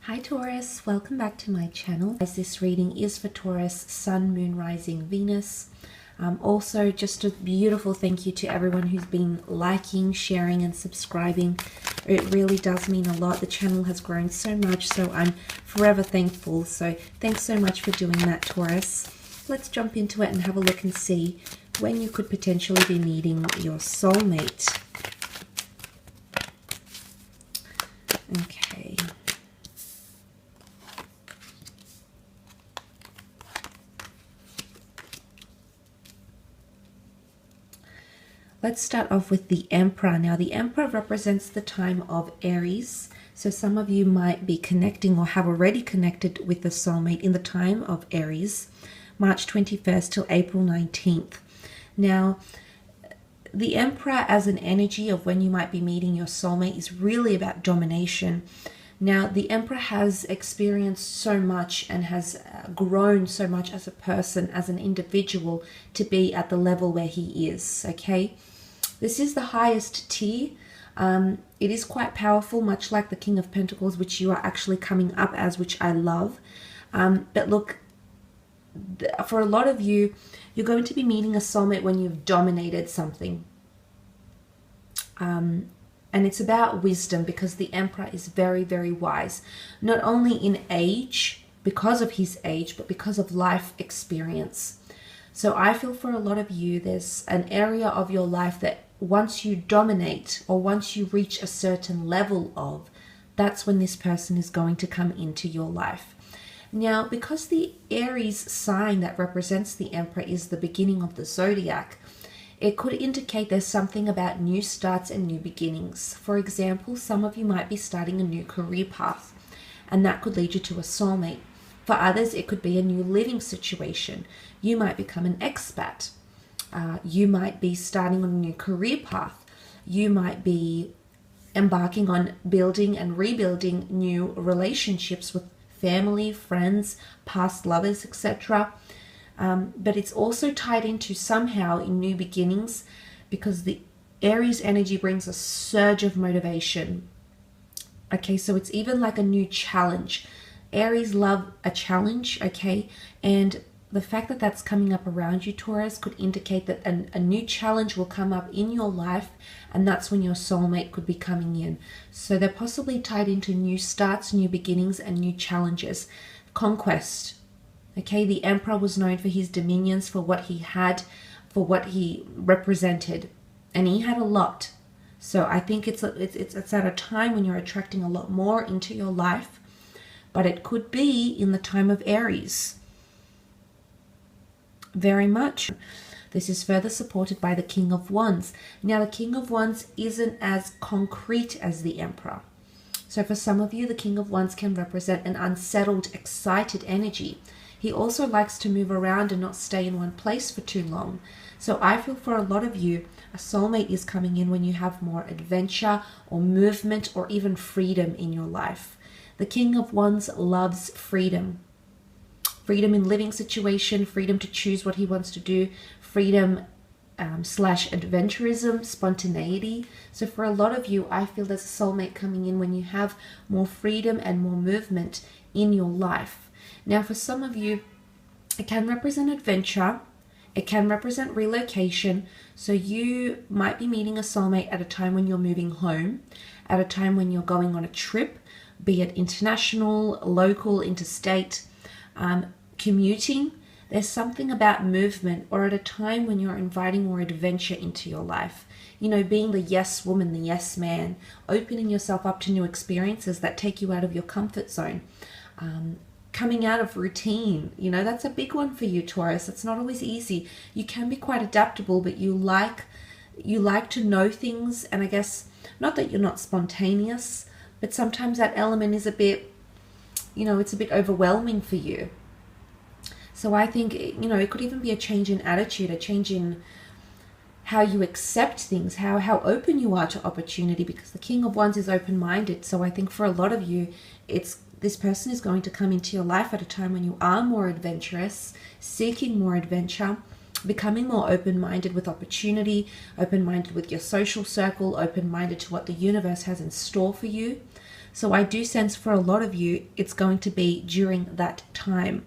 Hi Taurus, welcome back to my channel. As this reading is for Taurus, Sun, Moon, Rising, Venus. Also, just a beautiful thank you to everyone who's been liking, sharing and subscribing. It really does mean a lot. The channel has grown so much, so I'm forever thankful. So thanks so much for doing that, Taurus. Let's jump into it and have a look and see when you could potentially be meeting your soulmate. Okay. Let's start off with the Emperor. Now, the Emperor represents the time of Aries. So some of you might be connecting or have already connected with the soulmate in the time of Aries, March 21st till April 19th. Now, the Emperor as an energy of when you might be meeting your soulmate is really about domination. Now, the Emperor has experienced so much and has grown so much as a person, as an individual, to be at the level where he is, okay? This is the highest tier. It is quite powerful, much like the King of Pentacles, which you are actually coming up as, which I love. But look, for a lot of you, you're going to be meeting a soulmate when you've dominated something. And it's about wisdom, because the Emperor is very, very wise. Not only in age, because of his age, but because of life experience. So I feel for a lot of you, there's an area of your life that once you dominate or once you reach a certain level of, that's when this person is going to come into your life. Now, because the Aries sign that represents the Emperor is the beginning of the zodiac, it could indicate there's something about new starts and new beginnings. For example, some of you might be starting a new career path, and that could lead you to a soulmate. For others, it could be a new living situation. You might become an expat. You might be starting on a new career path. You might be embarking on building and rebuilding new relationships with family, friends, past lovers, etc. But it's also tied into somehow in new beginnings, because the Aries energy brings a surge of motivation. Okay, so it's even like a new challenge. Aries love a challenge, okay? And the fact that that's coming up around you, Taurus, could indicate that a new challenge will come up in your life, and that's when your soulmate could be coming in. So they're possibly tied into new starts, new beginnings, and new challenges. Conquest. Okay, the Emperor was known for his dominions, for what he had, for what he represented, and he had a lot. So I think it's at a time when you're attracting a lot more into your life, but it could be in the time of Aries. Very much. This is further supported by the King of Wands. Now, the King of Wands isn't as concrete as the Emperor. So for some of you, the King of Wands can represent an unsettled, excited energy. He also likes to move around and not stay in one place for too long. So I feel for a lot of you, a soulmate is coming in when you have more adventure or movement or even freedom in your life. The King of Wands loves freedom. Freedom in living situation, freedom to choose what he wants to do, freedom slash adventurism, spontaneity. So for a lot of you, I feel there's a soulmate coming in when you have more freedom and more movement in your life. Now, for some of you, it can represent adventure. It can represent relocation. So you might be meeting a soulmate at a time when you're moving home, at a time when you're going on a trip, be it international, local, interstate, commuting. There's something about movement, or at a time when you're inviting more adventure into your life. You know, being the yes woman, the yes man, opening yourself up to new experiences that take you out of your comfort zone. Coming out of routine, you know, that's a big one for you, Taurus. It's not always easy. You can be quite adaptable, but you like to know things, and I guess not that you're not spontaneous, but sometimes that element is a bit, you know, it's a bit overwhelming for you. So I think, you know, it could even be a change in attitude, a change in how you accept things, how open you are to opportunity, because the King of Wands is open-minded. So I think for a lot of you, this person is going to come into your life at a time when you are more adventurous, seeking more adventure, becoming more open-minded with opportunity, open-minded with your social circle, open-minded to what the universe has in store for you. So I do sense for a lot of you, it's going to be during that time.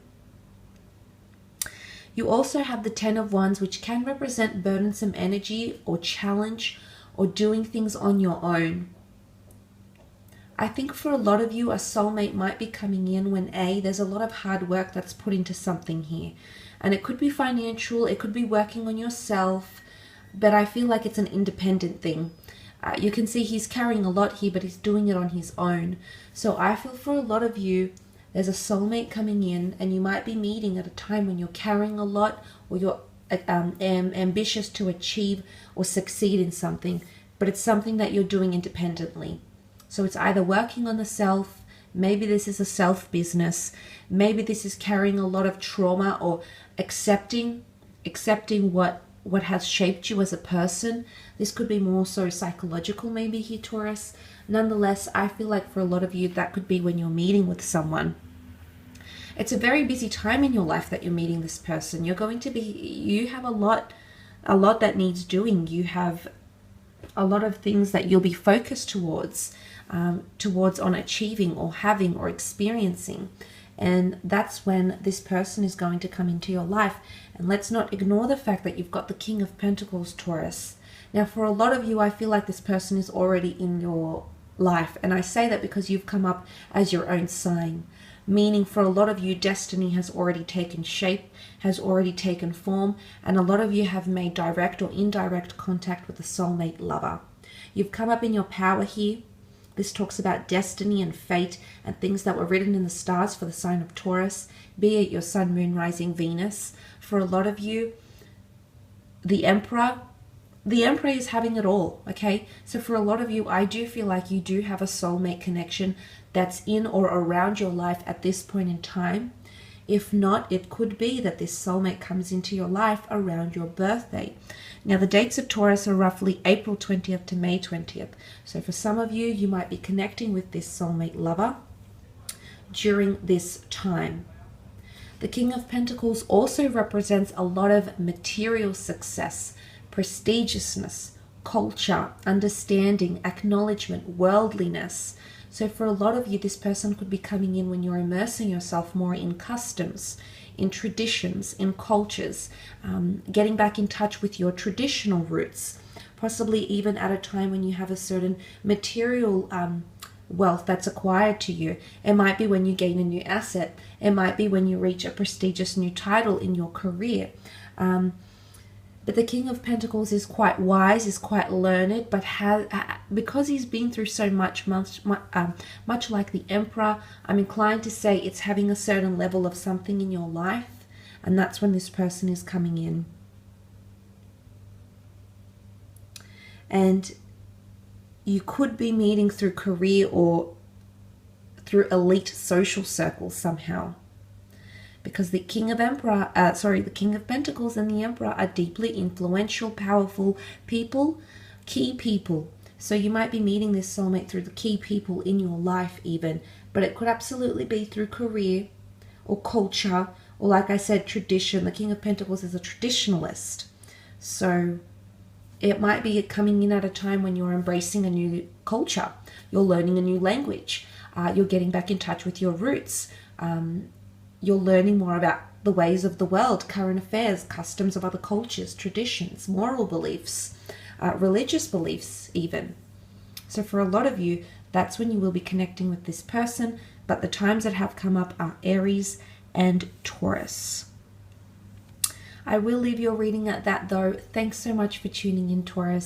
You also have the Ten of Wands, which can represent burdensome energy or challenge or doing things on your own. I think for a lot of you, a soulmate might be coming in when there's a lot of hard work that's put into something here. And it could be financial, it could be working on yourself, but I feel like it's an independent thing. You can see he's carrying a lot here, but he's doing it on his own. So I feel for a lot of you, there's a soulmate coming in, and you might be meeting at a time when you're carrying a lot, or you're ambitious to achieve or succeed in something, but it's something that you're doing independently. So it's either working on the self, maybe this is a self business, maybe this is carrying a lot of trauma, or accepting what has shaped you as a person. This could be more so psychological maybe here, Taurus. Nonetheless, I feel like for a lot of you, that could be when you're meeting with someone. It's a very busy time in your life that you're meeting this person. You have a lot that needs doing. You have a lot of things that you'll be focused towards on achieving or having or experiencing. And that's when this person is going to come into your life. And let's not ignore the fact that you've got the King of Pentacles, Taurus. Now, for a lot of you, I feel like this person is already in your life. And I say that because you've come up as your own sign. Meaning for a lot of you, destiny has already taken shape, has already taken form. And a lot of you have made direct or indirect contact with a soulmate lover. You've come up in your power here. This talks about destiny and fate and things that were written in the stars for the sign of Taurus, be it your sun, moon, rising, Venus. For a lot of you, the Emperor is having it all, okay? So for a lot of you, I do feel like you do have a soulmate connection that's in or around your life at this point in time. If not, it could be that this soulmate comes into your life around your birthday. Now, the dates of Taurus are roughly April 20th to May 20th. So for some of you, you might be connecting with this soulmate lover during this time. The King of Pentacles also represents a lot of material success, prestigiousness, culture, understanding, acknowledgement, worldliness. So for a lot of you, this person could be coming in when you're immersing yourself more in customs, in traditions, in cultures, getting back in touch with your traditional roots, possibly even at a time when you have a certain material wealth that's acquired to you. It might be when you gain a new asset. It might be when you reach a prestigious new title in your career. But the King of Pentacles is quite wise, is quite learned, but because he's been through so much like the Emperor, I'm inclined to say it's having a certain level of something in your life, and that's when this person is coming in. And you could be meeting through career or through elite social circles somehow. Because the King of Pentacles and the Emperor are deeply influential, powerful people, key people. So you might be meeting this soulmate through the key people in your life even, but it could absolutely be through career or culture, or like I said, tradition. The King of Pentacles is a traditionalist. So it might be coming in at a time when you're embracing a new culture, you're learning a new language, you're getting back in touch with your roots, you're learning more about the ways of the world, current affairs, customs of other cultures, traditions, moral beliefs, religious beliefs even. So for a lot of you, that's when you will be connecting with this person. But the times that have come up are Aries and Taurus. I will leave your reading at that though. Thanks so much for tuning in, Taurus.